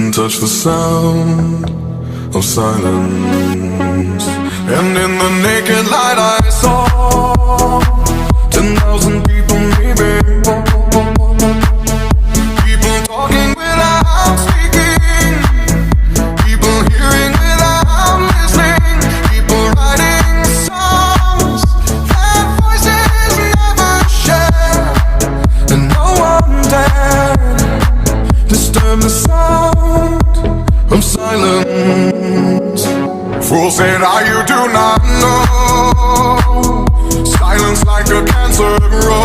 and touch the sound of silence. And in the naked light I saw 10,000 people, maybe. People talking without speaking, people hearing without listening, people writing songs that voices never share, and no one dared disturb the sound of silence. Fools say now you do not know. Silence like a cancer grows.